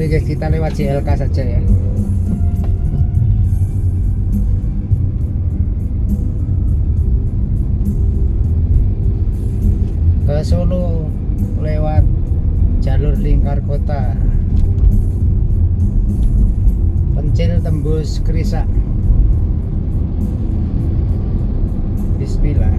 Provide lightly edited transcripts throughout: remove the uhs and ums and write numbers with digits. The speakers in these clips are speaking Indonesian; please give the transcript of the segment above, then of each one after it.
Oke guys, kita lewat JLK saja ya. Ke Solo lewat jalur lingkar kota, Pencil tembus Krisak. Bismillah.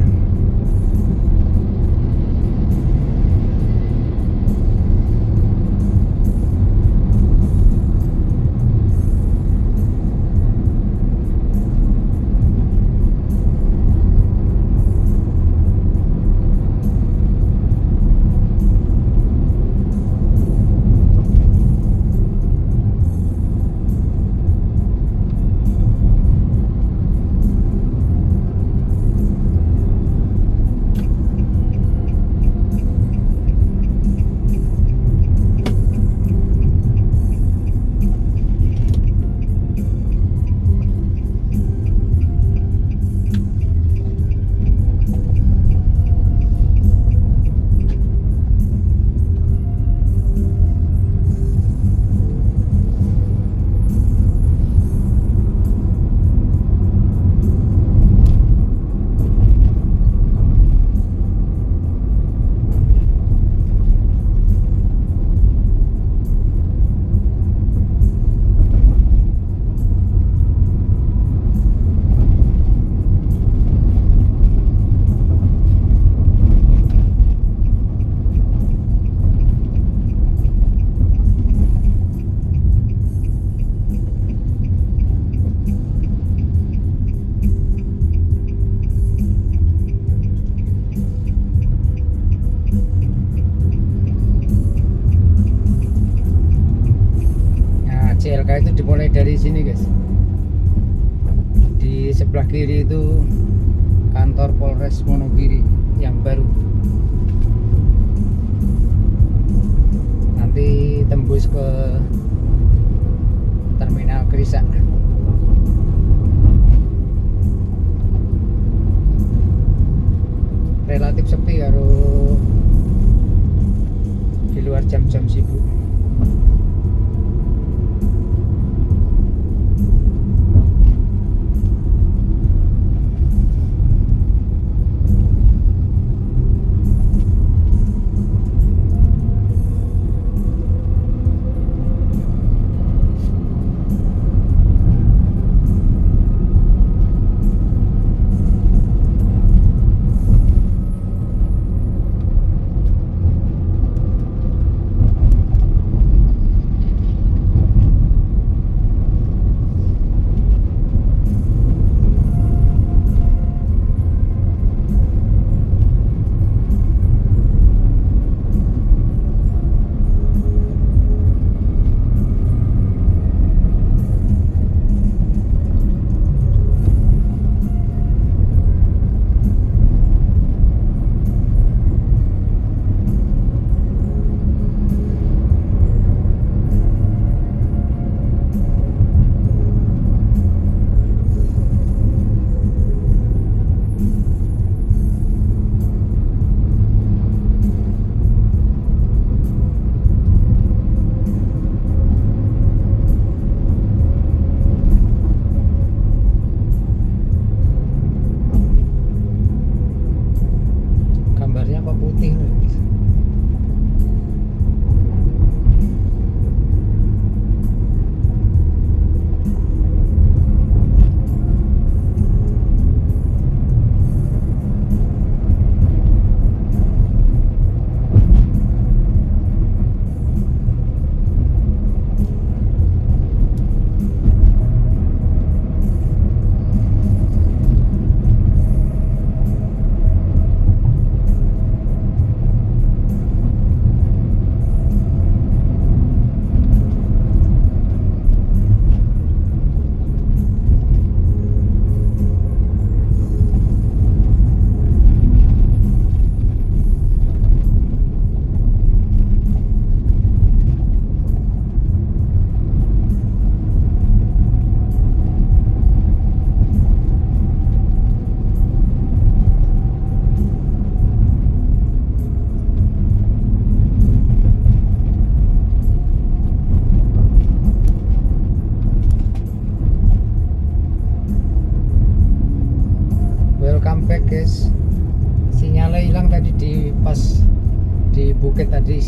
JLK itu dimulai dari sini guys. Di sebelah kiri itu kantor Polres Wonogiri yang baru. Nanti tembus ke Terminal Krisak. Relatif sepi karo di luar jam-jam sibuk.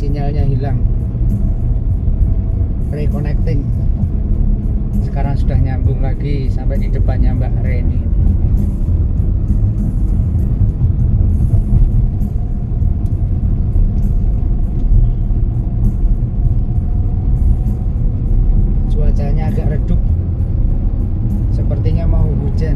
sinyalnya hilang, reconnecting. Sekarang sudah nyambung lagi sampai di depannya Mbak Reni. Cuacanya agak redup, sepertinya mau hujan.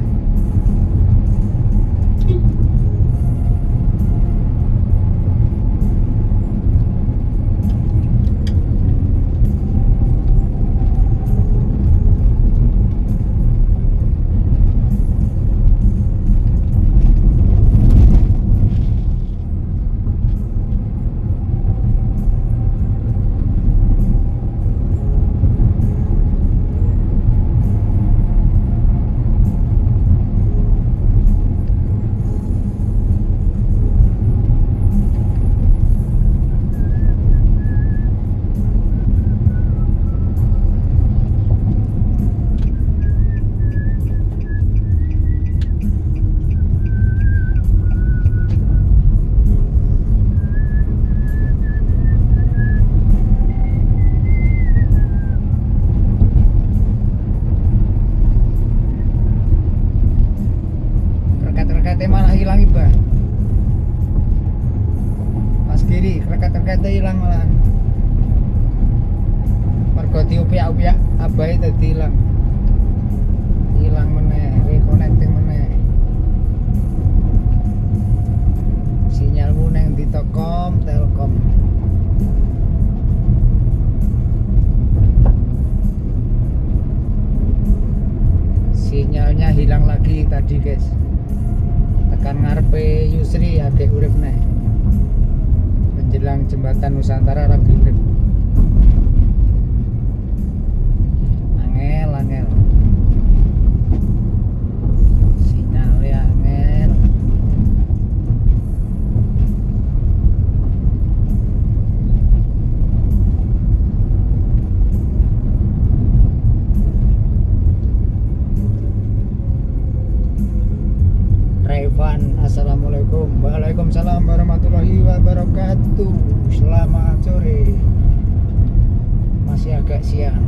Rekat-rekatnya malah hilang Iba. Mas kiri, rekat-rekatnya hilang malah. Mergo diupiak-upiak abai tadi hilang. Hilang meneh, reconnecting meneh. Sinyalmu neng di Telkom. Sinyalnya hilang lagi tadi guys. Tekan ngarepe Yusri agak urip neh. Menjelang jembatan Nusantara lagi urip. Angel. Sinyalnya angel. Revan, assalamualaikum. Waalaikumsalam warahmatullahi wabarakatuh. Selamat sore. Masih agak siang.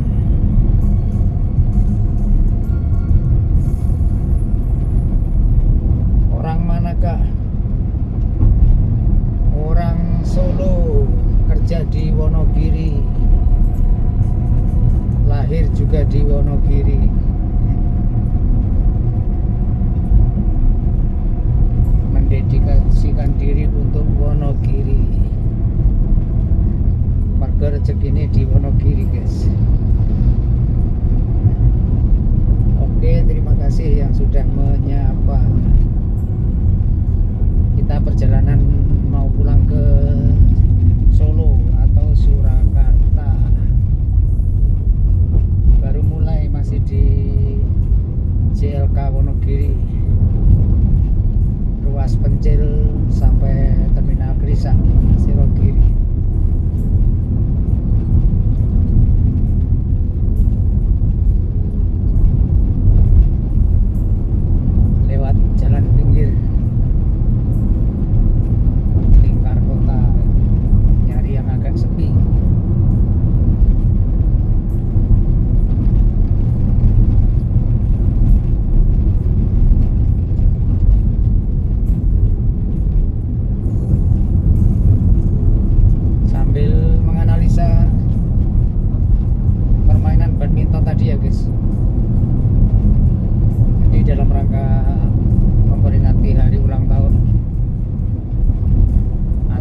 Orang manakah? Orang Solo, kerja di Wonogiri, lahir juga di Wonogiri. Mendedikasikan diri untuk Wonogiri. Marga rezekine di Wonogiri guys. Oke, terima kasih yang sudah menyapa. Kita perjalanan mau pulang ke Solo atau Surakarta. Baru mulai, masih di JLK Wonogiri, ruas Pencil sampai terminal Krisak Sirogiri. Lewat jalan pinggir lingkar kota, nyari yang agak sepi. Sambil menganalisa permainan badminton tadi ya guys. Jadi dalam rangka memperingati hari ulang tahun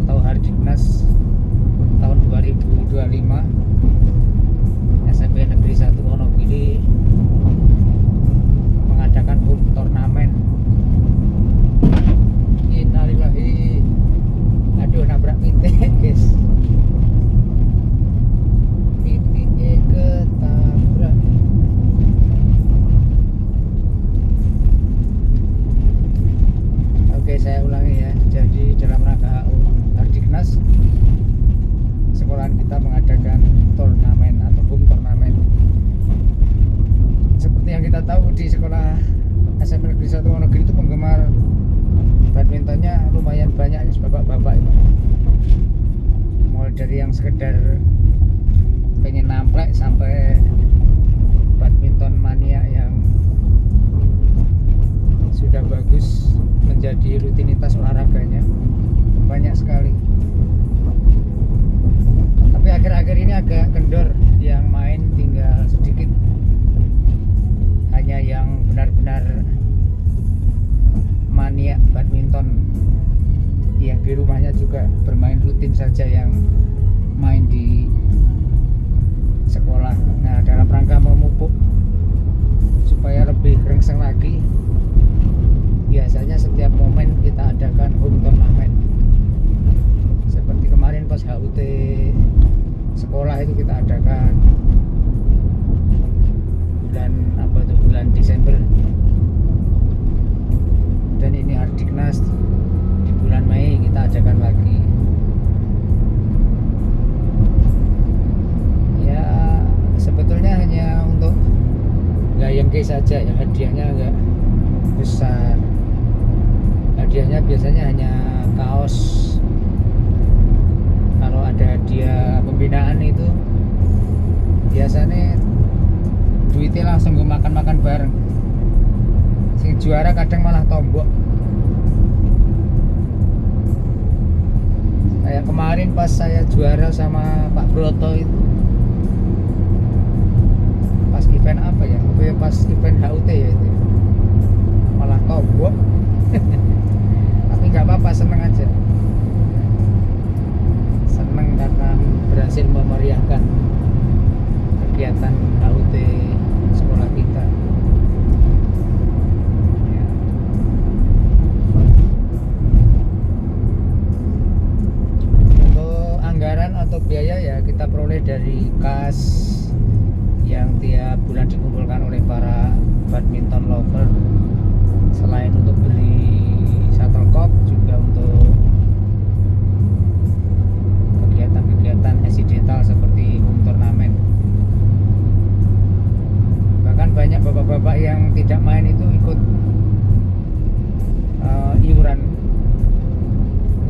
atau Hari Dinas tahun 2025, SMP Negeri 1 Wonogiri mengadakan home turnamen. Innalillahi. Aduh, nabrak pintek guys. Pinteknya ketabrak. Oke, saya ulangi ya. Jadi dalam rangka Hardiknas, sekolahan kita mengadakan turnamen atau home turnamen. Seperti yang kita tahu, di sekolah SMP Negeri 1 Wonogiri itu penggemar badmintonnya lumayan banyak, bapak-bapak itu. mulai dari yang sekedar pengen namplek sampai badminton mania yang sudah bagus menjadi rutinitas olahraganya, banyak sekali. Tapi akhir-akhir ini agak kendor, yang main tinggal sedikit, hanya yang benar-benar mania badminton yang di rumahnya juga bermain rutin saja, yang main di sekolah. Nah, dalam rangka memupuk supaya lebih gerengseng lagi, biasanya setiap momen kita adakan home turnamen. Seperti kemarin pas HUT sekolah itu kita adakan bulan Desember, dan ini Hardiknas di bulan Mei kita adakan lagi. Ya sebetulnya hanya untuk gayengke saja ya, hadiahnya agak besar. Hadiahnya biasanya hanya kaos. Kalau ada hadiah pembinaan itu biasanya duitnya langsung gue makan-makan bareng. Si juara kadang malah tombok. Kayak kemarin pas saya juara sama Pak Broto itu, pas event apa ya? Pas event HUT ya itu, malah tombok. Tapi nggak apa-apa, seneng aja. Seneng karena berhasil memeriahkan kegiatan HUT sekolah kita. Ya. Untuk anggaran atau biaya ya kita peroleh dari kas yang tiap bulan dikumpulkan oleh para badminton lover. Selain untuk beli shuttlecock, juga untuk kegiatan-kegiatan accidental seperti home turnamen. Bahkan banyak bapak-bapak yang tidak main itu ikut iuran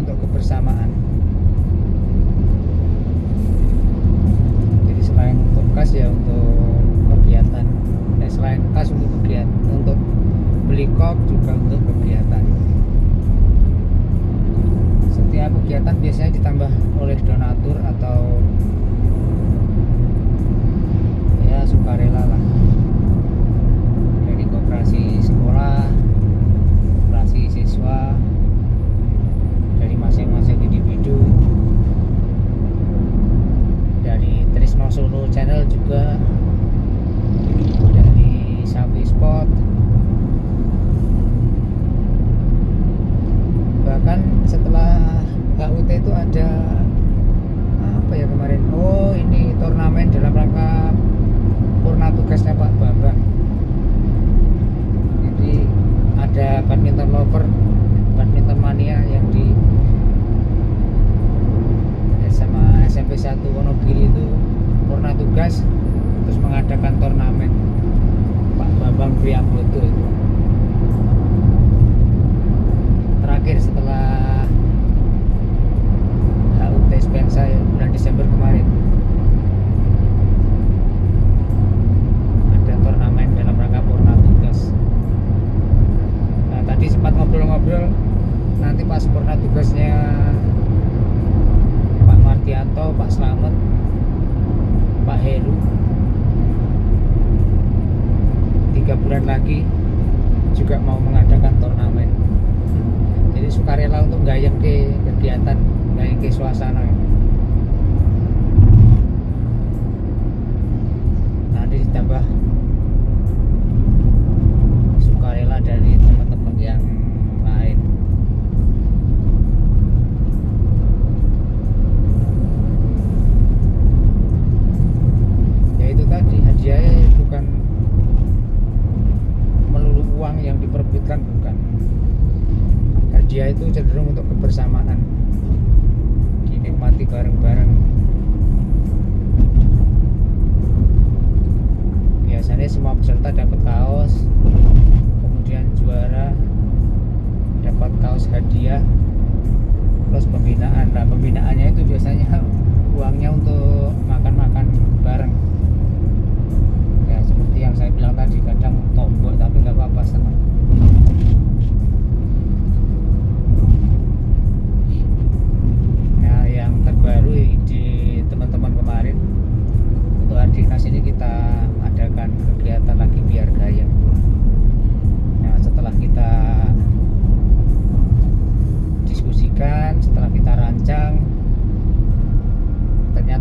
untuk kebersamaan. Jadi selain untuk kas ya untuk kegiatan, selain kas untuk kegiatan, untuk beli kok juga untuk kegiatan. Setiap kegiatan biasanya ditambah oleh donatur atau ya sukarela lah, dari koperasi sekolah, koperasi siswa, dari masing-masing individu, dari Trisno Solo Channel juga, dari Sapi Spot. Bahkan setelah HUT itu ada apa ya kemarin? Oh, ini turnamen dalam rangka purna tugasnya Pak Bambang. Jadi ada badminton lover, badminton mania yang di SMA SMP 1 Wonogiri itu purna tugas, terus mengadakan turnamen Pak Bambang Priambodo itu. Terakhir setelah HUT Spensa ya, bulan Desember kemarin ada turnamen dalam rangka purna tugas. Nah, tadi sempat ngobrol-ngobrol, nanti pas purna tugasnya Pak Martianto, Pak Slamet, Pak Heru, 3 bulan lagi juga mau mengadakan turnamen. Jadi sukarela untuk gayeng ke kegiatan, gayeng ke suasana. Nanti ditambah sukarela dari teman-teman yang lain. Ya itu tadi, hadiahnya bukan melulu uang yang diperebutkan, bukan. Hadiah itu cenderung untuk kebersamaan, dinikmati bareng-bareng. Biasanya semua peserta dapat kaos, kemudian juara dapat kaos hadiah plus pembinaan. Nah, pembinaannya itu biasanya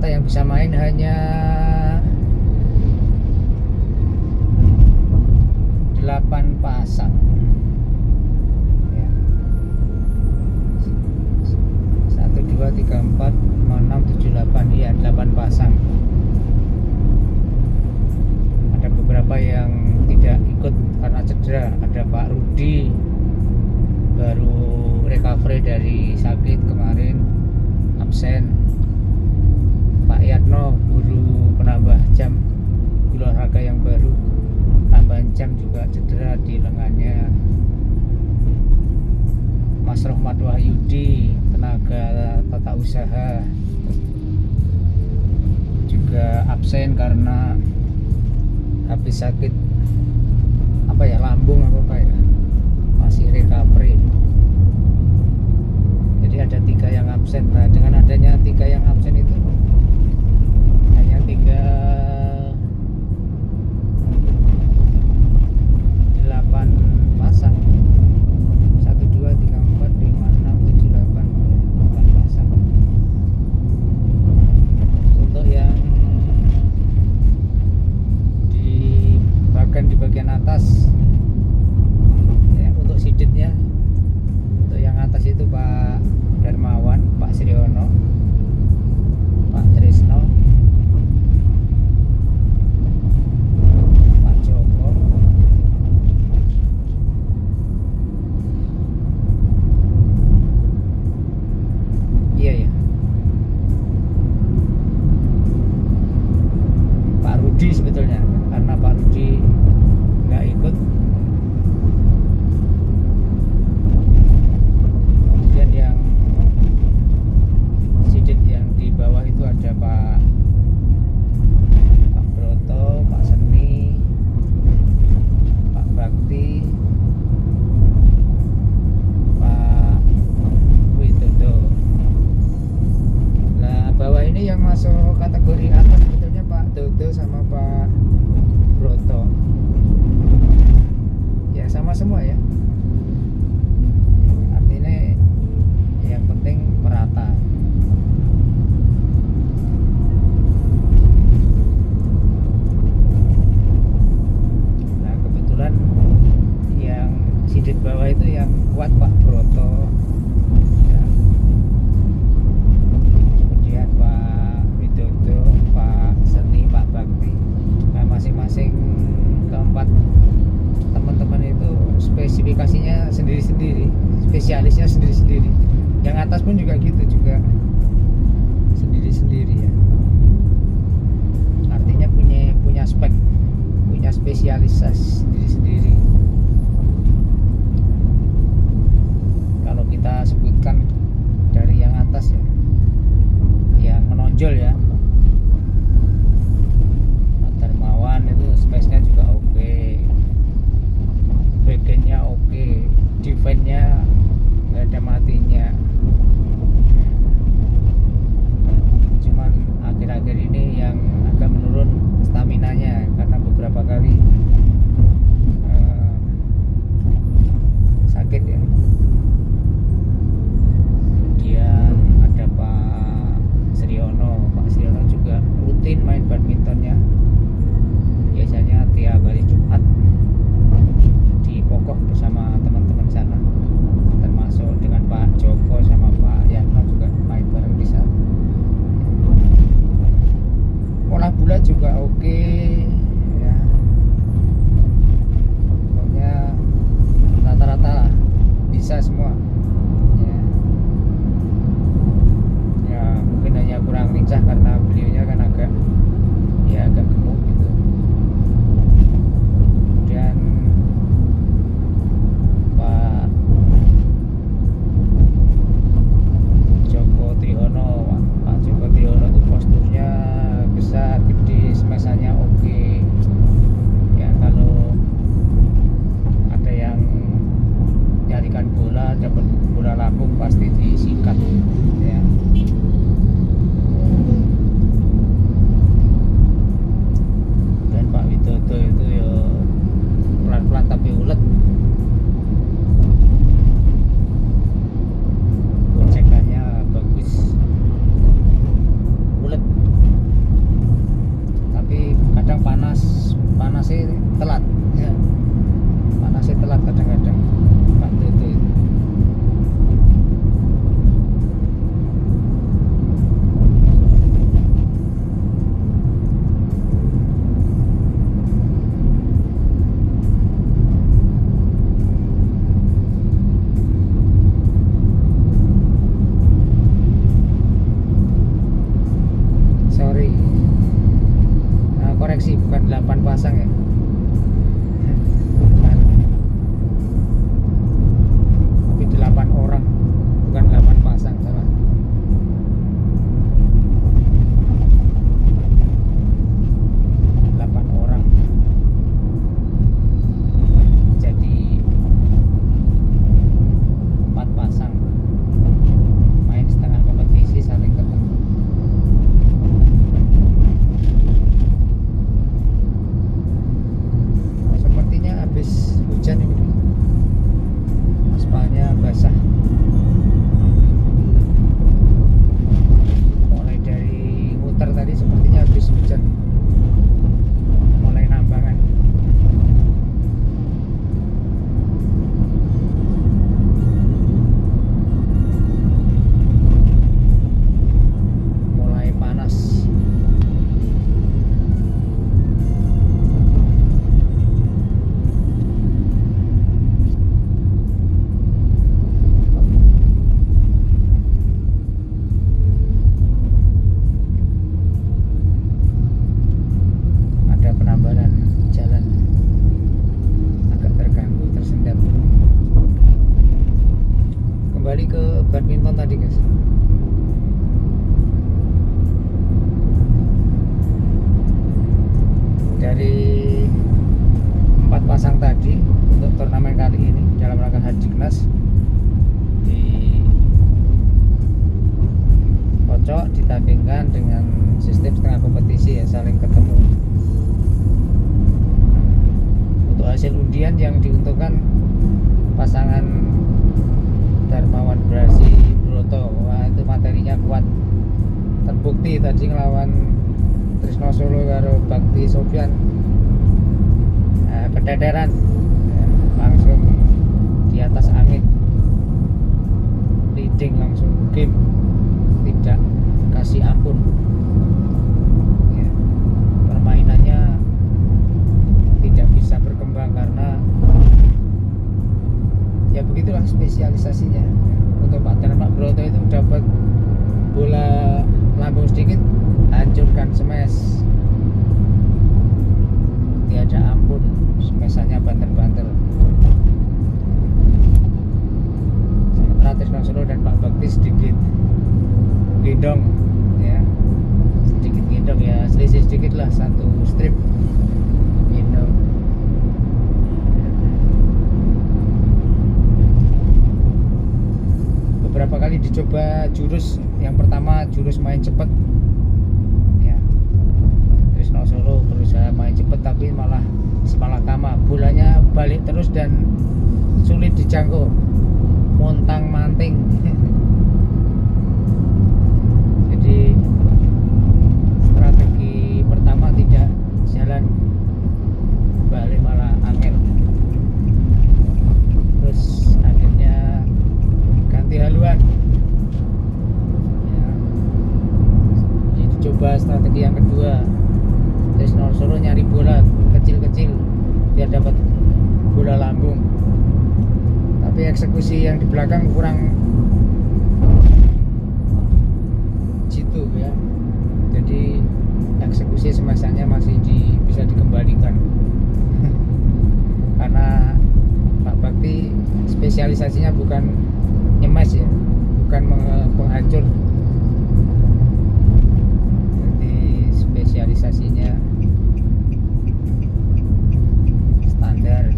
yang bisa main hanya 8 pasang ya. 1, 2, 3, 4, 5, 6, 7, 8 ya 8 pasang. Ada beberapa yang tidak ikut karena cedera. Ada Pak Rudi baru recovery dari sakit kemarin, absen. Pak Yatno guru penambah jam olahraga yang baru, tambahan jam juga cedera di lengannya. Mas Rohmat Wahyudi tenaga tata usaha juga absen karena habis sakit lambung ya, masih recovery. Jadi ada 3 yang absen. Nah, dengan adanya 3 yang absen itu hanya tinggal 8 pasang. 1, 2, 3, 4, 5, 6, 7, 8 pasang. Untuk yang di bagian atas ya, untuk sidetnya, untuk yang atas itu Pak Darmawan, Pak Sriono, Pak Trisno, Pak Joko, iya ya, Pak Rudi sebetulnya, karena Pak Rudi nggak ikut. Kemudian yang sidit yang di bawah itu ada Pak Broto, Pak Seni, Pak Bakti, Pak Widodo. Nah, bawah ini yang masuk kategori atas sebetulnya Pak Dodo sama Pak Broto. Ya sama semua ya. Artinya yang penting merata. Nah, kebetulan yang sidit bawah itu yang kuat Pak Broto ya. Kemudian Pak Widodo, Pak Seni, Pak Bakti. Nah, masing-masing keempat teman-teman itu spesifikasinya sendiri-sendiri, spesialisnya sendiri-sendiri. Yang atas pun juga gitu, juga sendiri-sendiri ya. Artinya punya spek, punya spesialisasi sendiri-sendiri. Kalau kita sebutkan dari yang atas ya, yang menonjol ya, Pak Darmawan itu space-nya juga oke, backend-nya oke, defense-nya nggak ada matinya. Cuman akhir-akhir ini yang agak menurun staminanya karena beberapa kali sakit ya. Kemudian ada Pak Sriono. Pak Sriono juga rutin main badmintonnya, biasanya tiap hari Jumat di Pokoh bersama teman-teman sana, termasuk dengan Pak Joko panasnya telat ya. Panasnya telat kadang-kadang Pak Toto itu. Sorry, koreksi, bukan 8 pasang ya. Bukan. Tapi 8 orang, bukan 8 pasang, salah. Delapan orang. Jadi 4 pasang. Main setengah kompetisi saling ketemu. Sepertinya habis hujan ini, aspalnya basah. Mulai dari muter tadi sepertinya habis hujan, mulai nambangan. Mulai panas. Ada penambalan jalan, agak terganggu, tersendat. Kembali ke badminton tadi guys. Dari 4 pasang tadi untuk turnamen kali ini dalam rangka Hardiknas dikocok, ditandingkan dengan sistem setengah kompetisi ya, saling ketemu. Untuk hasil undian yang diuntungkan pasangan Darmawan Brasi Broto, wah itu materinya kuat, terbukti tadi ngelawan Trisno Solo karo Bakti Sofyan, keteteran ya, langsung di atas angin, leading langsung game, tidak kasih ampun ya. Permainannya tidak bisa berkembang karena ya begitulah spesialisasinya. Untuk Pak Darmak Broto itu dapat bola lambung sedikit, hancurkan, smash, tiada ampun, smashannya banter-banter. Sementara Trisno Solo dan Pak Bakti sedikit gendong ya, sedikit gendong ya, selisih sedikit lah, 1 strip gendong. Beberapa kali dicoba jurus. Yang pertama jurus main cepet ya, Trisno Solo berusaha main cepet tapi malah semalakama, bolanya balik terus dan sulit dijangkau, montang manting. Jadi strategi pertama tidak jalan, balik malah angel. Terus akhirnya ganti haluan ya. Jadi coba strategi yang kedua, Trisno Solo nyari bola kecil-kecil biar dapat bola lambung, tapi eksekusi yang di belakang kurang jitu ya. Jadi eksekusi smashannya masih bisa dikembalikan. Karena Pak Bakti spesialisasinya bukan nyemes ya, bukan penghancur. Jadi spesialisasinya standar,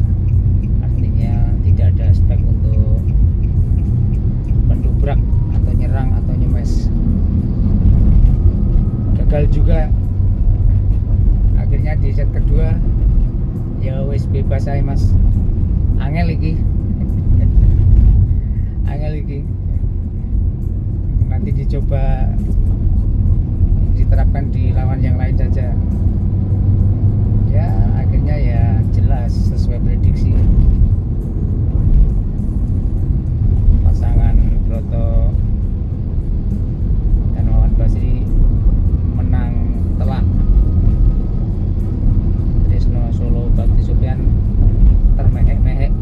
artinya tidak ada spek untuk pendobrak atau nyerang atau nyemes. Gagal juga. Akhirnya di set kedua ya wis bebas aja mas, angel iki. Angel iki nanti dicoba diterapkan di lawan yang lain saja ya. Akhirnya ya sesuai prediksi pasangan Broto dan Wawan Basri menang telak. Trisno Solo Bakti Supyan termehek-mehek.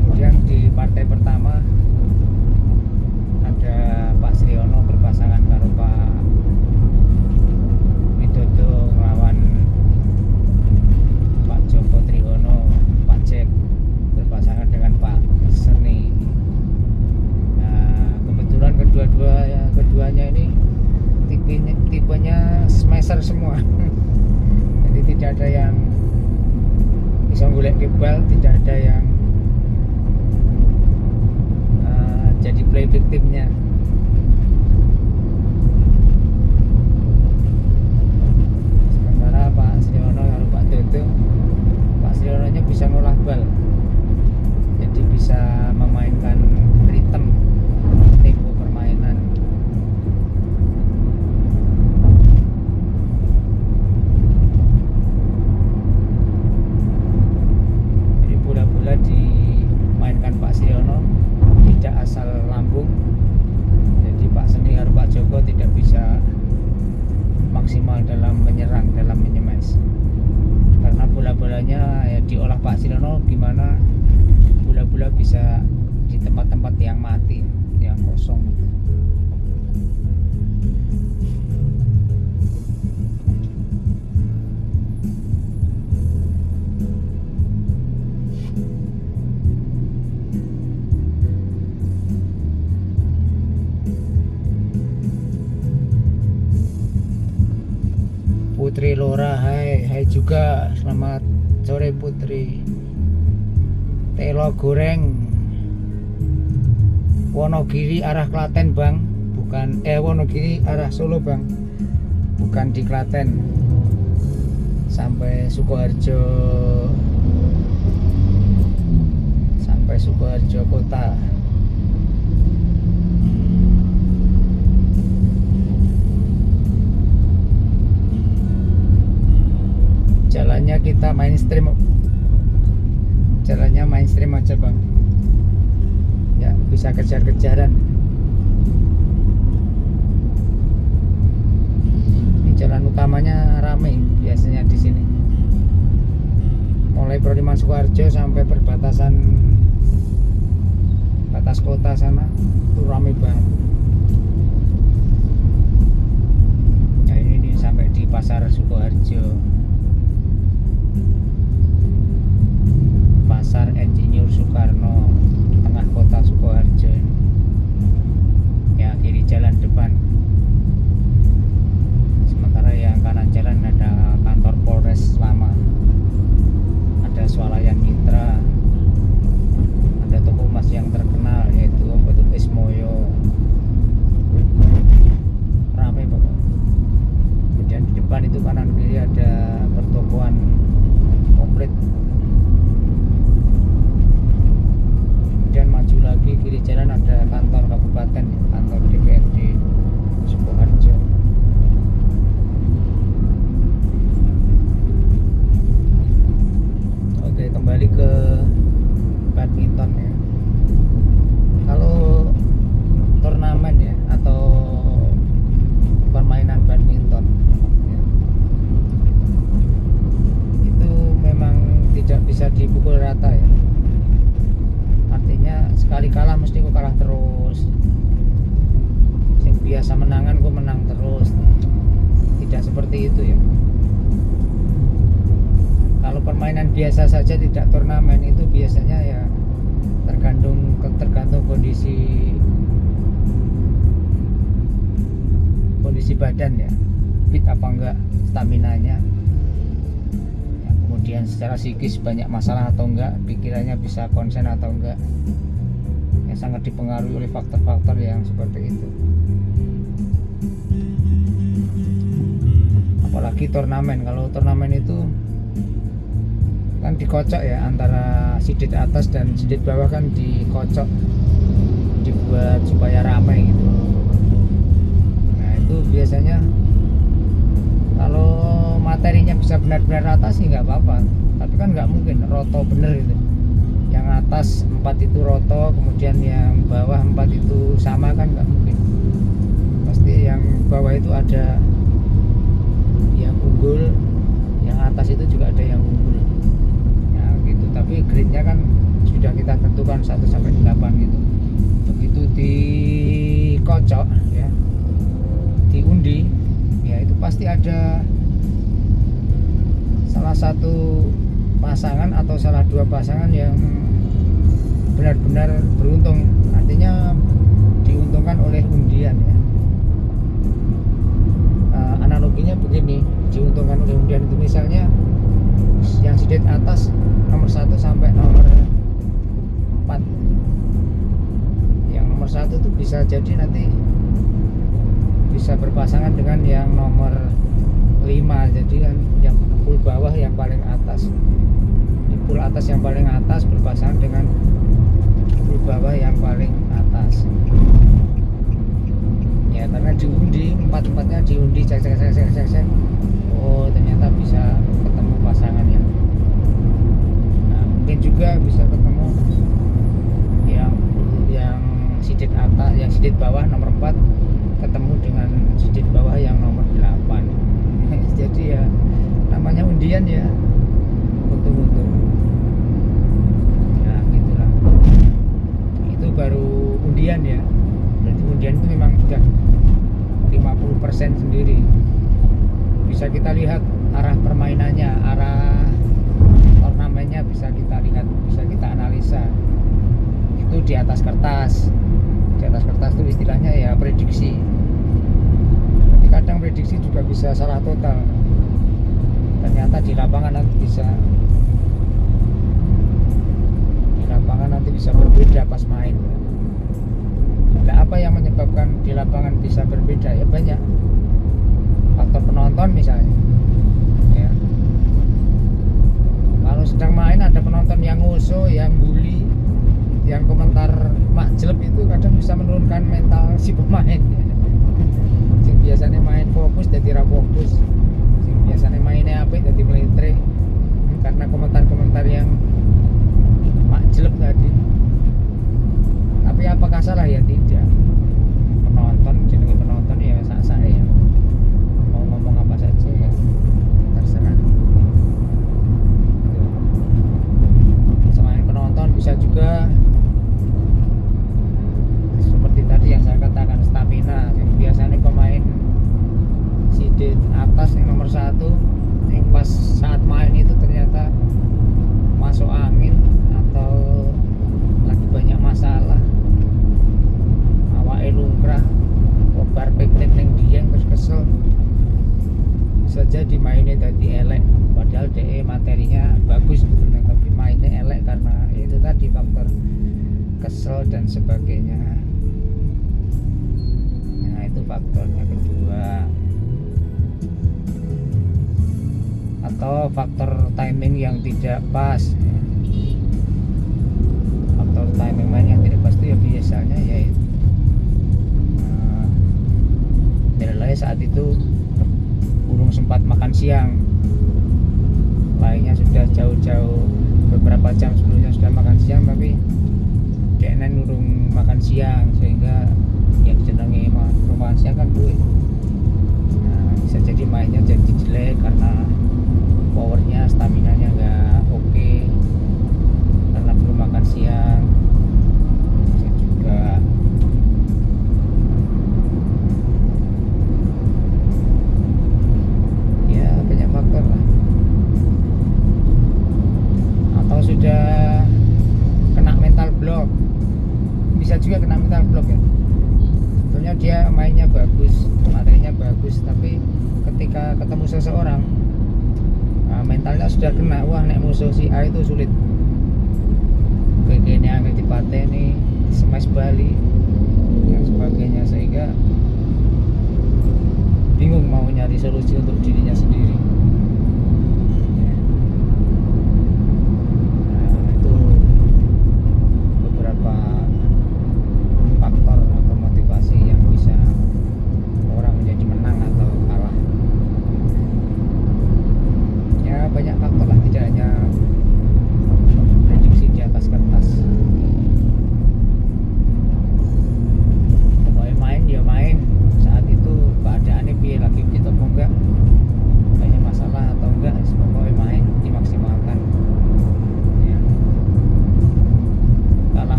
Kemudian di partai pertama ada Pak Sriono berpasangan karo Pak Widodo nglawan Pak Joko Triyono, Pak Jack berpasangan dengan Pak Seni. Nah, kebetulan keduanya ini tipenya smasher semua. Jadi tidak ada yang bisa golek kebal, tidak ada yang jadi play victimnya. Sementara Pak Sriono dan Pak Dodo, Pak Sriono-nya bisa ngolah bal, jadi bisa memainkan ritme tempo permainan. Jadi bola-bola dimainkan Pak Sriono tidak asal lambung, jadi Pak Seni atau Pak Joko tidak bisa maksimal dalam menyerang, dalam menyemes, karena bola-bolanya ya diolah Pak Sriono gimana bola-bola bisa di tempat-tempat yang mati, yang kosong. Putri Lora, hai juga, selamat sore Putri. Telo goreng Wonogiri arah Klaten Bang, bukan Wonogiri arah Solo Bang, bukan di Klaten. Sampai Sukoharjo kota. Jalannya kita mainstream aja Bang, ya bisa kejar-kejaran. Ini jalan utamanya ramai biasanya di sini, mulai Prodiman Sukoharjo sampai perbatasan batas kota sana itu ramai banget. Nah ini sampai di pasar Sukoharjo, Pasar Insinyur Soekarno, tengah kota Sukoharjo. Ya kiri jalan depan, sementara yang kanan jalan ada kantor Polres lama, ada swalayan Mitra, ada toko emas yang terkenal yaitu Ismoyo. Ramai pokoknya. Kemudian di depan itu kanan kiri ada pertokoan komplit. Kemudian maju lagi kiri jalan ada kantor kabupaten, kantor DPRD Sukoharjo. Oke, kembali ke badminton ya. Kalau turnamen ya atau permainan badminton ya, itu memang tidak bisa dipukul rata ya. Artinya sekali kalah mesti kok kalah terus, yang biasa menangan kok menang terus. Tidak seperti itu ya. Kalau permainan biasa saja tidak turnamen itu biasanya ya tergantung kondisi badan ya, fit apa enggak, staminanya ya, kemudian secara psikis banyak masalah atau enggak, pikirannya bisa konsen atau enggak, yang sangat dipengaruhi oleh faktor-faktor yang seperti itu. Apalagi turnamen, kalau turnamen itu kan dikocok ya, antara sidit atas dan sidit bawah kan dikocok, dibuat supaya ramai gitu. Nah itu biasanya kalau benar-benar atas sih nggak apa-apa, tapi kan nggak mungkin roto bener itu. Yang atas 4 itu roto, kemudian yang bawah 4 itu sama, kan nggak mungkin. Pasti yang bawah itu ada yang unggul, yang atas itu juga ada yang unggul. Nah gitu, tapi gridnya kan sudah kita tentukan 1 sampai 8 gitu. Begitu dikocok ya, diundi ya, itu pasti ada salah satu pasangan atau salah 2 pasangan yang benar-benar beruntung, artinya diuntungkan oleh undian ya. Analoginya begini, diuntungkan oleh undian itu misalnya yang seat atas nomor 1 sampai nomor 4, yang nomor 1 itu bisa jadi nanti bisa berpasangan dengan yang nomor 5, jadi kan yang pool bawah yang paling atas, pool atas yang paling atas berpasangan dengan pool bawah yang paling atas ya, karena diundi, 4-4-nya diundi, cek. Oh ternyata bisa ketemu pasangannya. Nah, mungkin juga bisa ketemu yang sidit atas, yang sidit bawah nomor 4 ketemu dengan sidit bawah yang nomor 8. Jadi ya namanya undian ya, untung-untung. Nah gitulah, itu baru undian ya. Berarti undian itu memang sudah 50% sendiri. Bisa kita lihat arah permainannya, arah ornamennya bisa kita lihat, bisa kita analisa. Itu di atas kertas. Di atas kertas itu istilahnya ya prediksi. Tapi kadang prediksi juga bisa salah total. Ternyata di lapangan nanti bisa berbeda pas main. Nah, apa yang menyebabkan di lapangan bisa berbeda ya, banyak faktor penonton misalnya ya. Kalau sedang main ada penonton yang ngusuh, yang bully, yang komentar makjeleb, itu kadang bisa menurunkan mental si pemain ya. Sing biasanya main fokus jadi ra fokus, sing biasanya mainnya apik jadi meletre karena komentar-komentar yang makjeleb tadi. Tapi apakah salah ya? Tidak. Penonton, jenenge penonton ya sak-sak ya, mau ngomong apa saja ya terserah. Selain penonton bisa juga seperti tadi yang saya katakan, stamina. Yang biasanya pemain sidit atas yang nomor 1 yang pas saat main itu ternyata masuk angin atau lagi banyak masalah, awake lumrah, kobar piknik ning dieng terus kesel, bisa jadi mainnya tadi elek, padahal DE materinya bagus sebetulnya, tapi mainnya elek karena itu tadi faktor kesel dan sebagainya. Nah itu faktornya kedua. Atau faktor timing yang tidak pas ya. Faktor timing main yang tidak pas itu ya biasanya ya nilai saat itu belum sempat makan siang, lainnya sudah jauh-jauh beberapa jam sebelumnya sudah makan siang, tapi kayaknya nurung makan siang sehingga yang jenenge makan siang kan duit. Nah, bisa jadi mainnya jadi jelek karena powernya, staminanya nggak oke karena belum makan siang. Bisa juga ya banyak faktor lah. Atau sudah kena mental block, bisa juga kena mental block ya. Sebetulnya dia mainnya bagus, materinya bagus, tapi ketika ketemu seseorang mentalnya sudah kena, wah nek musuh si A itu sulit, kayak gini angel dipateni, smash Bali dan sebagainya, sehingga bingung mau nyari solusi untuk dirinya sendiri. Nah, itu beberapa faktor atau motivasi yang bisa orang menjadi menang atau kalah.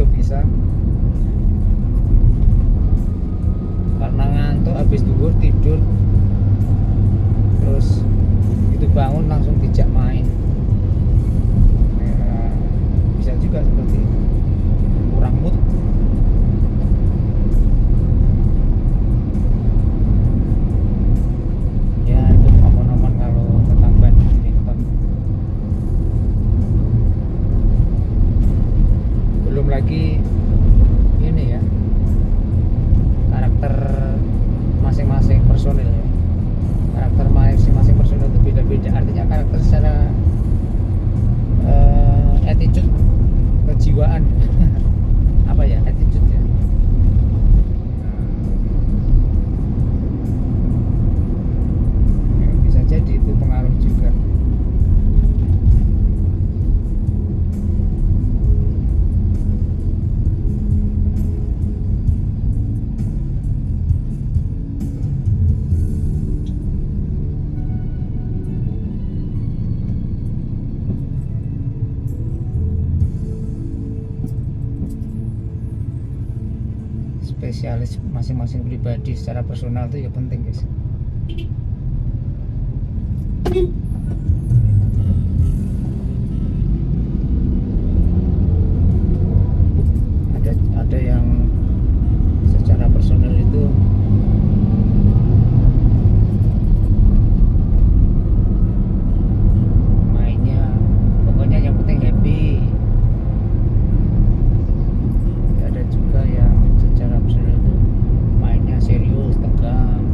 video bisa, karena ngantuk habis duhur tidur, terus itu bangun langsung dijak main. Ya, bisa juga seperti itu, kurang mood. Ya itu momen-momen kalau tentang badminton. Belum lagi ini ya, karakter masing-masing personil ya. Karakter masing-masing personil itu beda-beda, artinya karakter secara attitude, kejiwaan apa ya, attitude ya. Ya, bisa jadi itu pengaruh juga. Spesialis masing-masing pribadi secara personal itu ya penting guys. Ada yang secara personal itu mainnya pokoknya yang penting happy. Ada juga yang secara personal itu mainnya serius, tegang.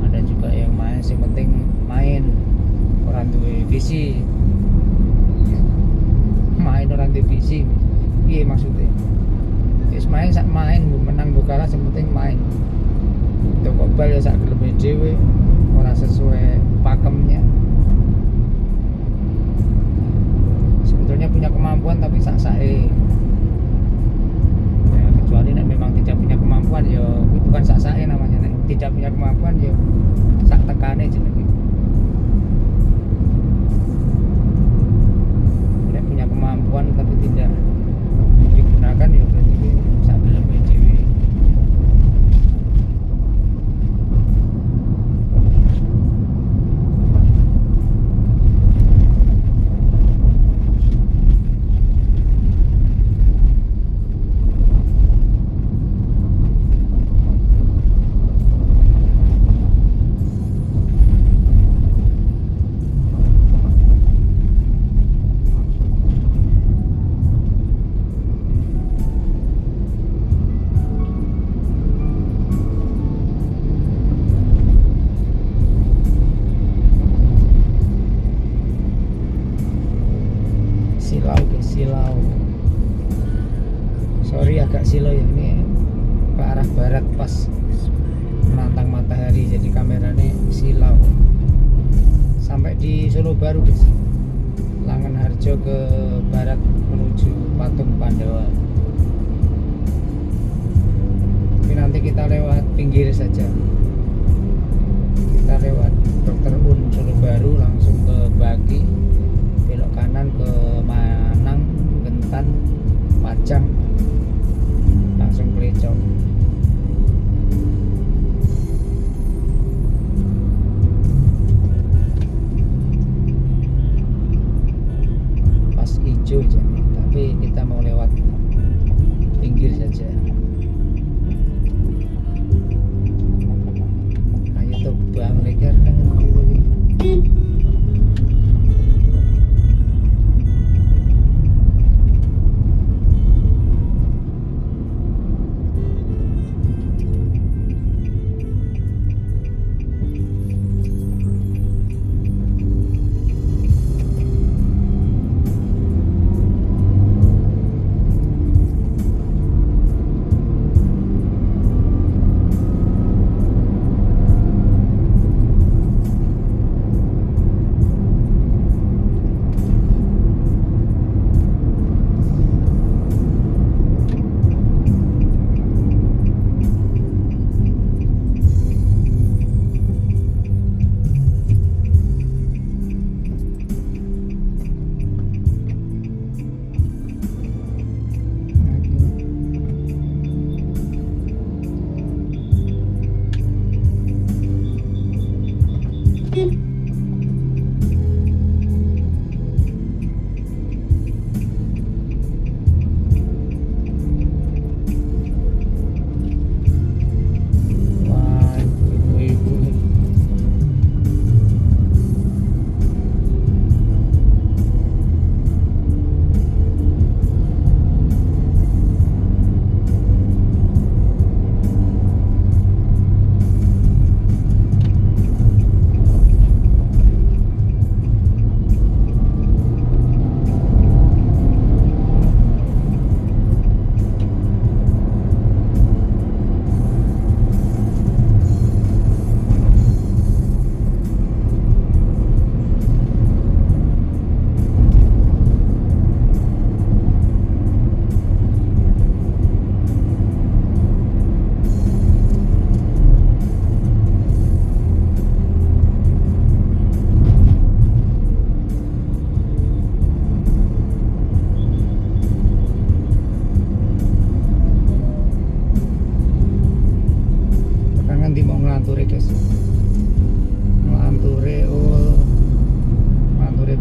Ada juga yang main sih penting main, orang duwe visi. Main orang duwe visi. Piye maksudnya? Wis main sak main, menang bu kalah sing penting main. Toko bal ya sak geleme dhewe, ora sesuai pakemnya. Sebetulnya punya kemampuan tapi sak-sake. Ya, kecuali nek memang tidak punya kemampuan ya bukan sak-sake namanya, nek tidak punya kemampuan ya sak tekane jenenge. Nek punya kemampuan tapi tidak digunakan ya berarti sak geleme dhewe. Silau. Sorry agak silau ya, ini ke arah barat pas menantang matahari jadi kameranya silau. Sampai di Solo Baru guys, Langenharjo ke barat menuju Patung Pandawa. Tapi nanti kita lewat pinggir saja, kita lewat Dr. Un Solo Baru langsung ke Baki, belok kanan ke Manang, Gentan, Pajang, langsung Klecok. Pas hijau aja nih, tapi kita mau lewat pinggir saja. Kayak tuh Bang Legar kan gitu.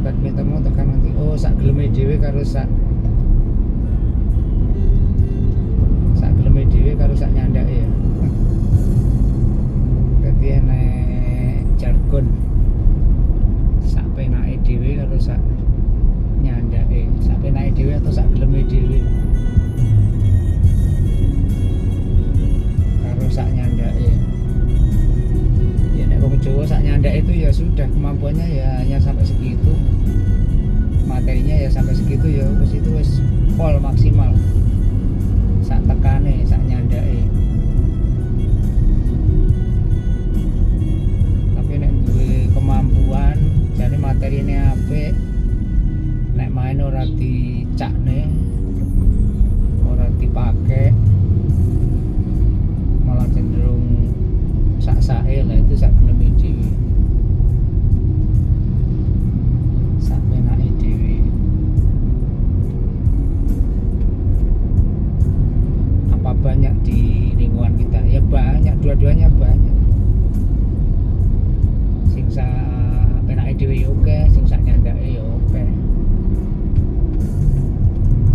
badmintonmu tekan nanti sak geleme dhewe karo sak geleme dhewe karo sak nyandake ya. Dadi enek jargon sak penake dhewe karo sak nyandake, sak penake dhewe atau sak geleme dhewe karo sak nyandake. Ya nek wong Jawa sak nyandake itu ya sudah kemampuannya ya hanya sampai segitu, materinya ya sampai segitu, ya wis itu wis full maksimal sak tekane sak nyandake. Tapi nek duwe kemampuan jane materine apik, nek main ora dicakne, ora dipake, malah cenderung sak-sake lah, itu sak geleme dhewe, sak penake dhewe. Apa banyak di lingkungan kita? Ya banyak, dua-duanya banyak. Sing sak penake dhewe ya oke, sing sak nyandake ya oke.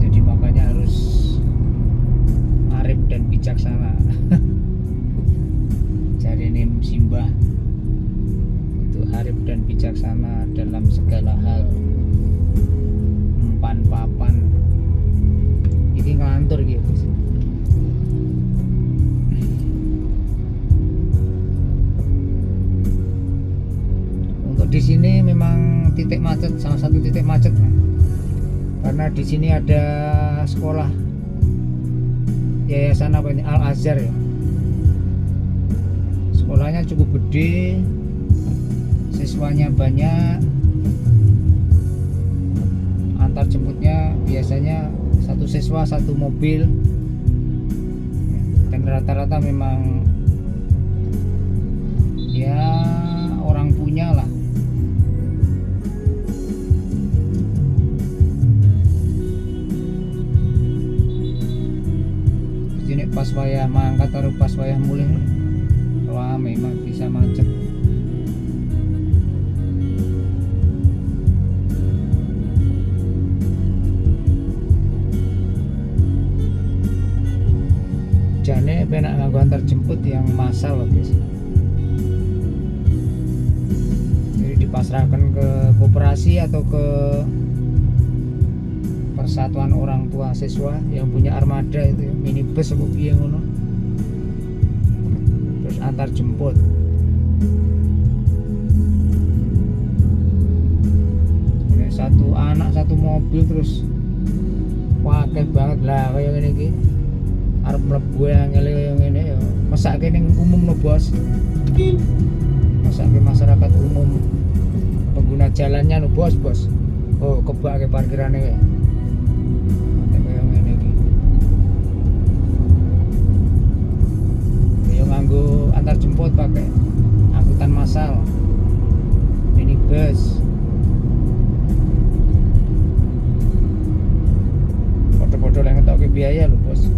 Jadi makanya harus arif dan bijaksana. Cari nim simbah itu arif dan bijaksana dalam segala hal, empan papan. Ini ngelantur gitu. Untuk di sini memang titik macet, salah satu titik macet ya. Karena di sini ada sekolah yayasan apa ini, Al Azhar ya. Sekolahnya cukup gede, siswanya banyak, antar jemputnya biasanya satu siswa satu mobil, dan rata-rata memang ya orang punya lah. Jadi pas wayah mangkat atau pas wayah mulih, wah memang bisa macet. Jane penak nganggo antar jemput yang massal loh guys. Jadi dipasrahkan ke koperasi atau ke persatuan orang tua siswa yang punya armada itu ya, minibus apa piye ngono. Terus antar jemput. Ini satu anak satu mobil terus wakil banget lah kayak gini iki. Arep mlebu angel kaya ngene ya. Mesake ning umum lho, Bos. Mesake masyarakat umum pengguna jalannya lho, Bos. Oh, kebake parkirane kae. Kaya ngene iki. Yo nganggo antar jemput pakai angkutan massal. Minibus. Foto-foto yang ngetokke biaya lho, Bos.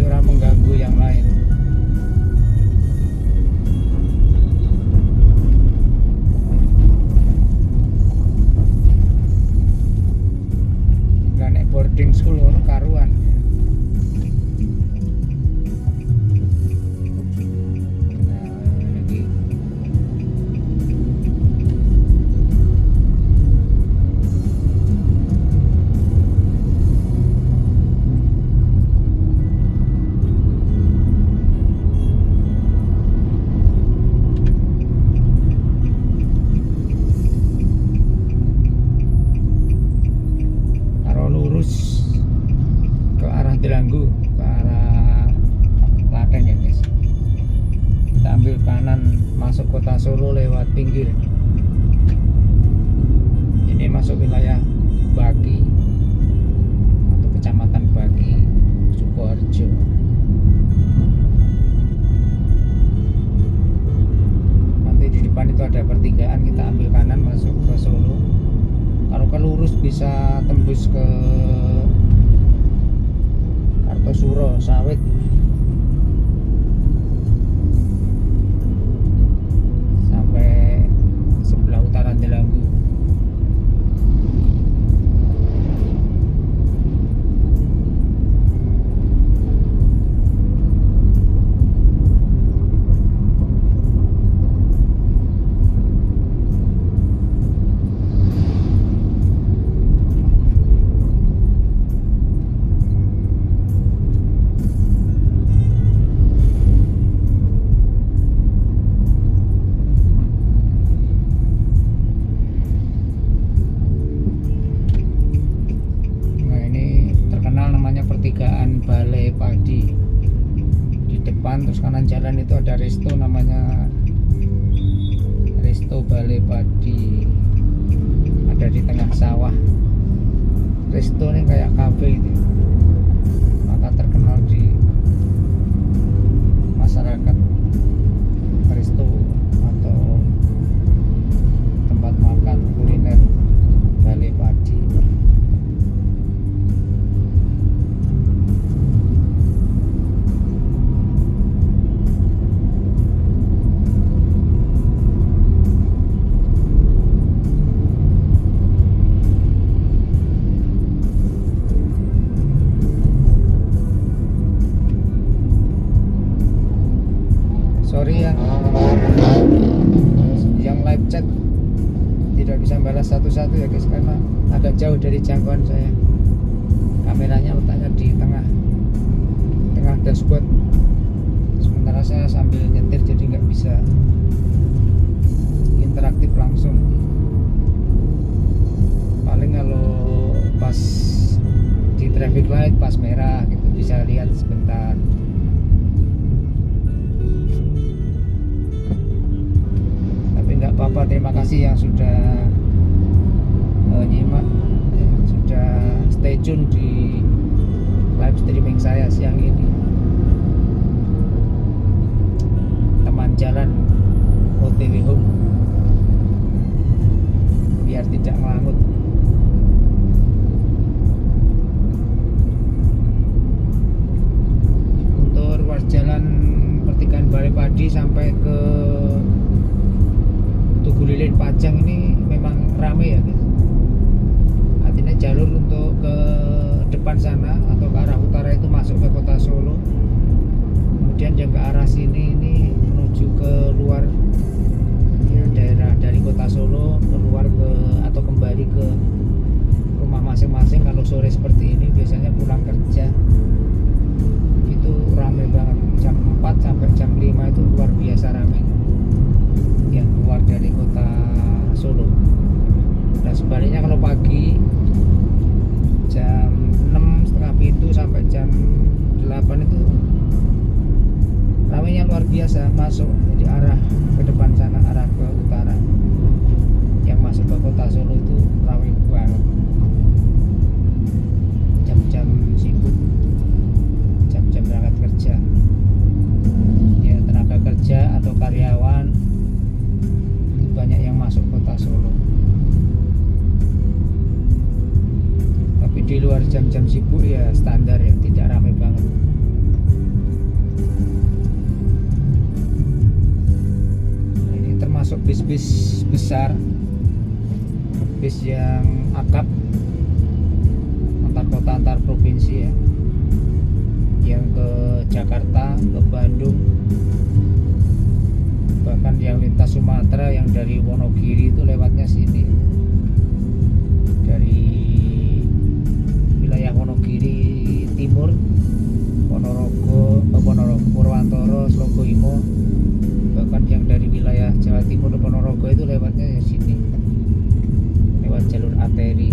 Orang mengganggu yang lain. Gak nek boarding school ono karuan. Delanggu ke arah Klaten ya guys. Kita ambil kanan masuk kota Solo lewat pinggir. Ini masuk wilayah Baki atau kecamatan Baki, Sukoharjo. Nanti di depan itu ada pertigaan, kita ambil kanan masuk ke Solo. Kalau ke lurus bisa tembus ke Kartosuro, Sawit. Sampai sebelah utara Delanggu. di tengah sawah. Resto ini kayak kafe gitu, maka terkenal di masyarakat. Resto atau tempat makan kuliner Balai Padi. Sorry yang live chat tidak bisa balas satu-satu ya guys, karena agak jauh dari jangkauan saya. Kameranya letaknya di tengah dashboard, sementara saya sambil nyetir jadi nggak bisa interaktif langsung. Paling kalau pas di traffic light pas merah gitu bisa lihat sebentar. Nggak apa-apa, terima kasih yang sudah nyimak, sudah stay tune di live streaming saya siang ini. Teman jalan OTW home biar tidak ngelangut. Untuk ruas jalan pertigaan Balai Padi sampai ke Tugu Lilin Pajang ini memang rame ya guys. Artinya jalur untuk ke depan sana atau ke arah utara itu masuk ke kota Solo, kemudian yang ke arah sini ini menuju ke luar ya, daerah dari kota Solo keluar ke atau kembali ke rumah masing-masing. Kalau sore seperti ini biasanya pulang kerja itu rame banget, jam 4 sampai jam 5 itu luar biasa rame yang keluar dari kota Solo. Dan sebaliknya kalau pagi jam 6 setengah pintu sampai jam 8 itu ramainya luar biasa masuk di arah ke depan sana, arah ke utara yang masuk ke kota Solo itu ramai banget. Jam-jam sibuk, jam-jam berangkat kerja ya, tenaga kerja atau karyawan banyak yang masuk kota Solo. Tapi di luar jam-jam sibuk ya standar ya, tidak ramai banget. Nah, ini termasuk bis-bis besar, bis yang akap antar kota antar provinsi ya, yang ke Jakarta, ke Bandung, bahkan yang lintas Sumatera, yang dari Wonogiri itu lewatnya sini, dari wilayah Wonogiri Timur, Ponorogo, Purwantoro, Slogoimo, bahkan yang dari wilayah Jawa Timur Ponorogo itu lewatnya ya sini, lewat jalur arteri.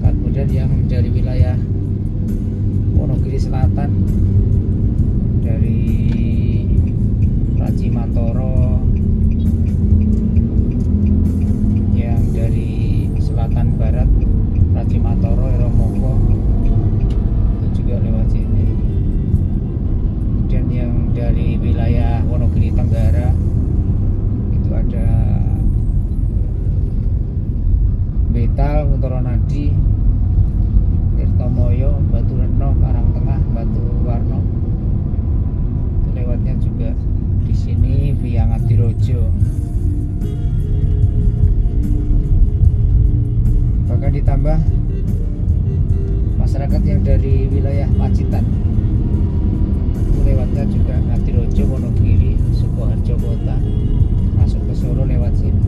Kemudian yang dari wilayah Wonogiri Selatan, dari Cimantoro, yang dari selatan barat Cimantoro, Romogo itu juga lewat sini. Kemudian yang dari wilayah Wonogiri Tenggara itu ada Betal, Untoronadi, Tirtomoyo, Batu Reno, Karangtengah, Batu Warno itu lewatnya juga di sini via Ngadirojo. Bahkan ditambah masyarakat yang dari wilayah Pacitan itu lewatnya juga Ngadirojo, Wonogiri, Sukoharjo Kota, masuk ke Solo lewat sini.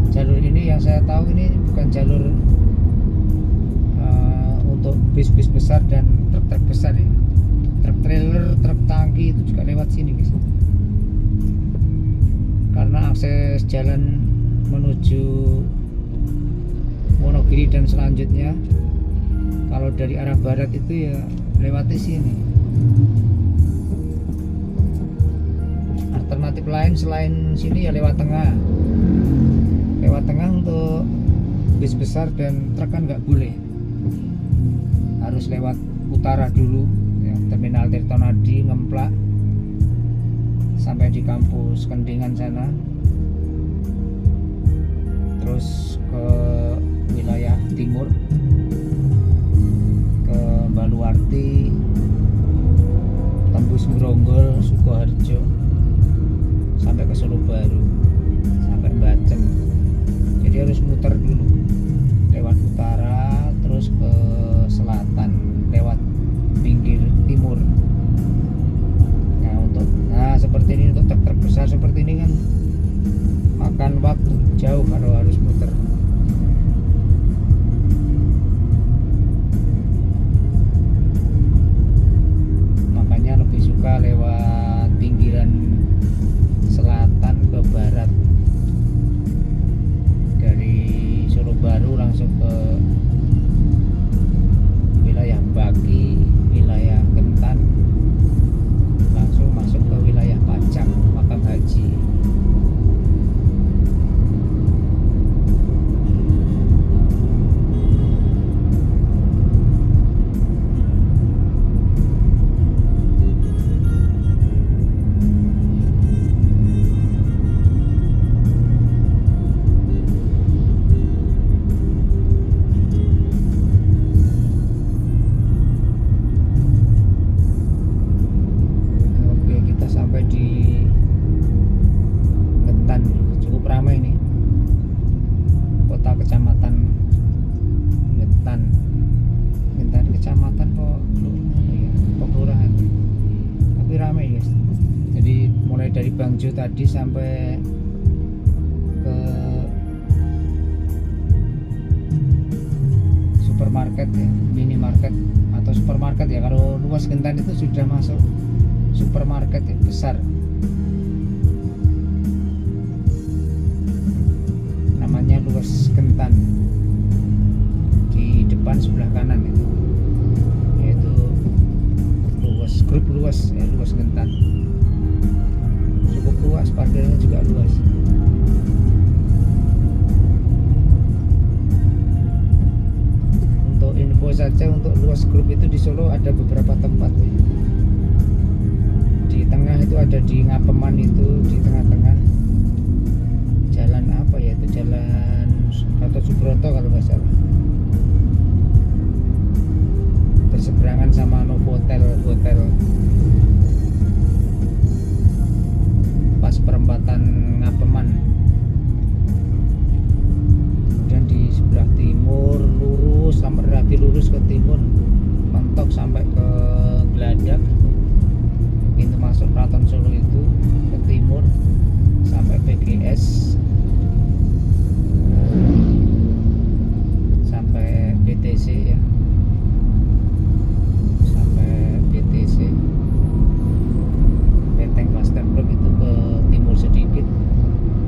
Jalur ini yang saya tahu ini bukan jalur untuk bis-bis besar dan truk-truk besar ya. Truk trailer, truk tangki itu juga lewat sini guys. Karena akses jalan menuju Wonogiri dan selanjutnya Kalau dari arah barat itu ya lewati sini. Alternatif lain selain sini ya lewat tengah. Lewat tengah untuk bis besar dan truk kan nggak boleh, harus lewat utara dulu ya, terminal Tirtonadi ngemplak sampai di kampus Kendingan sana, terus ke wilayah timur ke Baluarti, tembus Grogol, Sukoharjo sampai ke Solo Baru, sampai Bacem. Jadi harus muter dulu lewat utara terus ke selatan lewat pinggir timur. Nah seperti ini untuk truk-truk besar seperti ini kan makan waktu jauh kalau harus muter. Makanya lebih suka lewat pinggiran selatan ke barat, dari Solo Baru langsung ke wilayah Baki, wilayah Kentan, langsung masuk ke wilayah Pacang, Makam Haji. Dari Bangjo tadi sampai ke supermarket ya, minimarket atau supermarket ya. Kalau luas Kentan itu sudah masuk supermarket ya, besar, namanya Luas Kentan, di depan sebelah kanan itu, yaitu Luas, grup Luas ya, Luas Kentan. Cukup luas, parkirnya juga luas. Untuk info saja, untuk Luas Grup itu di Solo ada beberapa tempat ya. Di tengah itu ada di Ngapeman, itu di tengah-tengah jalan apa ya, itu jalan Gatot Subroto kalau nggak salah, berseberangan sama Novotel Hotel, pas perempatan Ngapeman. Kemudian di sebelah timur lurus, sampai lagi lurus ke timur, mentok sampai ke Geladak, pintu masuk Keraton Solo itu ke timur sampai PGS, sampai BTC ya, sampai BTC Benteng Masterblok itu ke timur sedikit,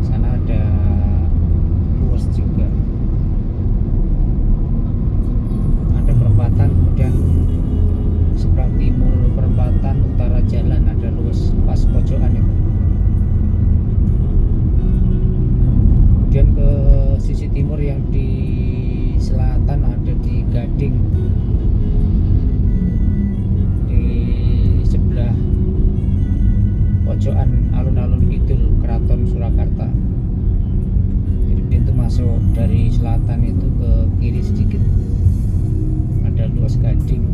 sana ada Luas juga, ada perempatan. Kemudian sebelah timur perempatan utara jalan ada Luas, pas pojokan itu. Kemudian ke sisi timur yang di selatan ada di Gading, di sebelah pojokan alun-alun kidul Keraton Surakarta. Jadi pintu masuk dari selatan itu ke kiri sedikit ada Luas Gading.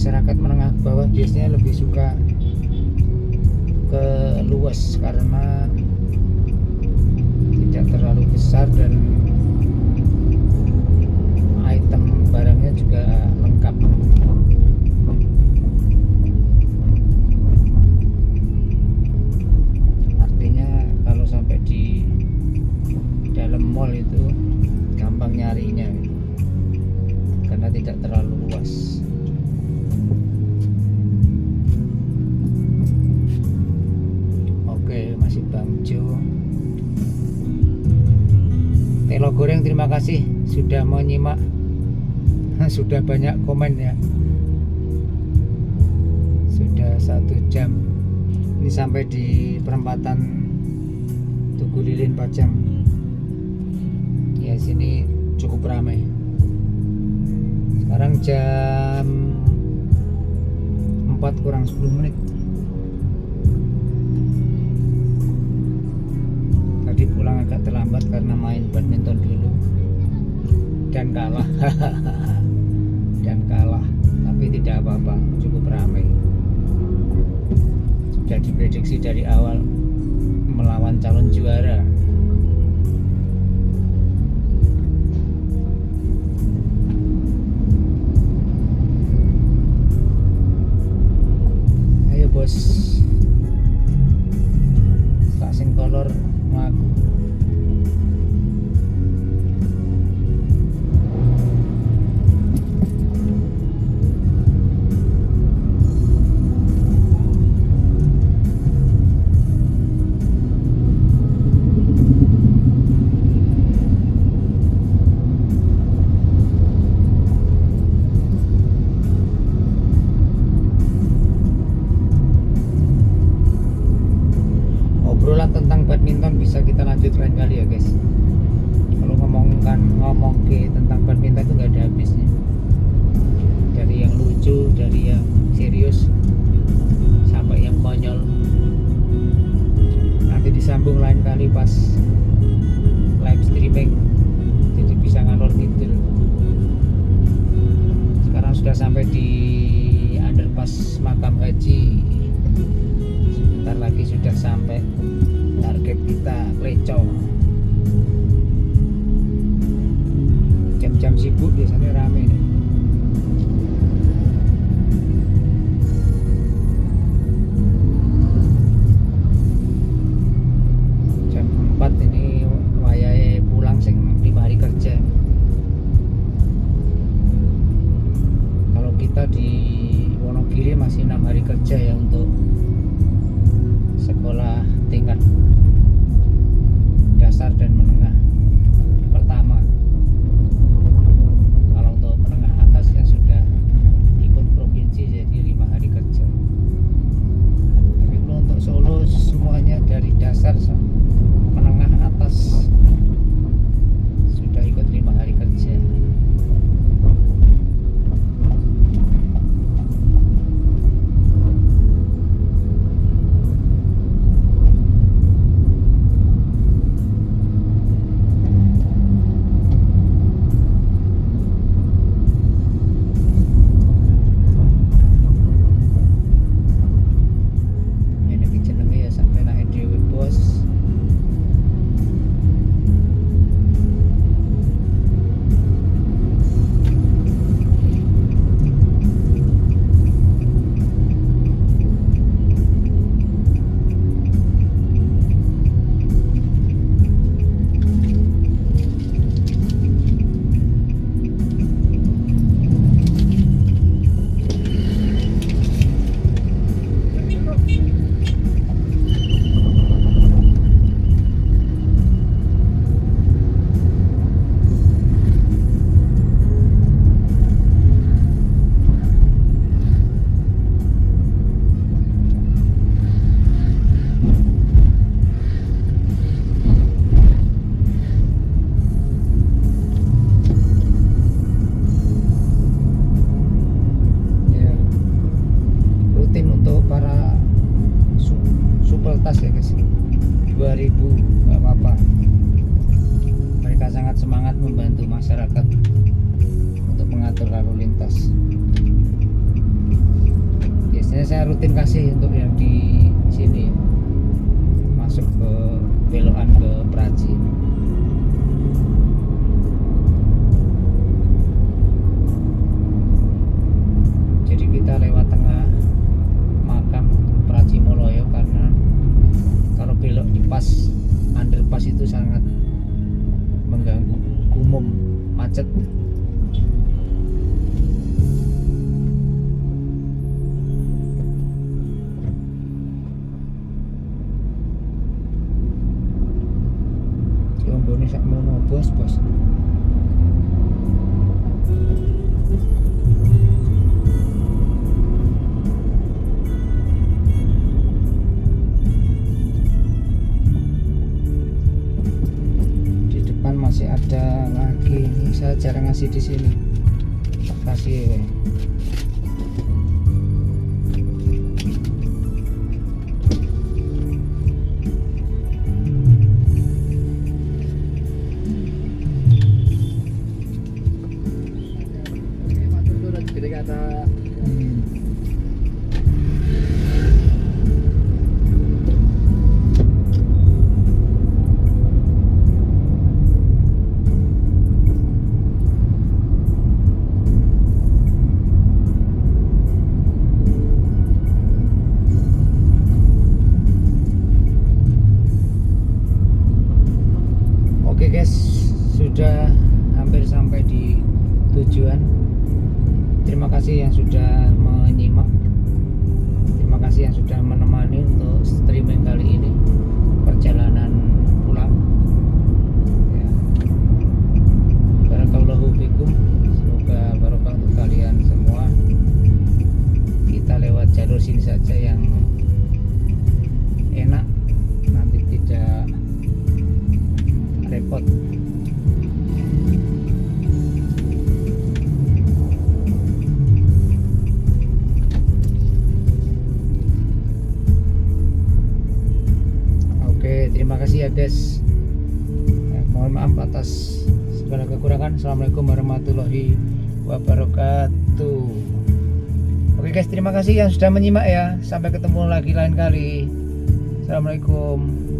Masyarakat menengah bawah biasanya lebih suka ke Luas karena tidak terlalu besar dan item barangnya juga lengkap. Artinya kalau sampai di dalam mall itu gampang nyarinya karena tidak tidak terlalu luas. Oke, masih Bang Jo. Telo Goreng, terima kasih sudah menyimak. Sudah banyak komen ya. Sudah 1 jam. Ini sampai di perempatan Tugu Lilin Pajang. Ya, sini cukup ramai. Sekarang jam 4 kurang 10 menit. Tadi pulang agak terlambat karena main badminton dulu dan kalah. Tapi tidak apa-apa, cukup ramai. Sudah diprediksi dari awal melawan calon juara. Ayo bos, tak sing kolor ngaku. Obrolan tentang badminton bisa kita lanjut lain kali ya guys. Kalau ngomong tentang badminton itu nggak ada habisnya. Dari yang lucu, dari yang serius, sampai yang konyol. Nanti disambung lain kali pas live streaming, jadi bisa ngalor ngidul. Sekarang sudah sampai di underpass Makam Haji. Sebentar lagi sudah sampai target kita, Kleco. Jam-jam sibuk biasanya rame nih. Jam 4 ini wayahe pulang sing 5 hari kerja. Kalau kita di Wonogiri masih 6 hari kerja ya untuk sekolah tingkat dasar dan menengah pertama. Kalau untuk menengah atasnya sudah ikut provinsi jadi 5 hari kerja. Tapi kalau untuk Solo semuanya dari dasar menengah atas sudah ikut 5 hari kerja. Tas ya guys, 2000 nggak apa-apa. Mereka sangat semangat membantu masyarakat untuk mengatur lalu lintas. Biasanya saya rutin kasih untuk yang di sini masuk ke belokan ke Praji. Jadi kita lewat tengah makam Praji Moloyo karena kalau belok di pas underpass itu sangat mengganggu umum, macet. jarang ngasih di sini, tak kasih. Oke guys, sudah hampir sampai di tujuan. Terima kasih yang sudah menyimak. Terima kasih yang sudah menemani untuk streaming kali ini, perjalanan pulang. Ya. Barakallahu fikum. Semoga barokah untuk kalian semua. Kita lewat jalur sini saja yang enak, nanti tidak repot. Oke, terima kasih ya guys. Mohon maaf atas segala kekurangan. Assalamualaikum warahmatullahi wabarakatuh. Oke guys, terima kasih yang sudah menyimak ya. Sampai ketemu lagi lain kali. Assalamualaikum.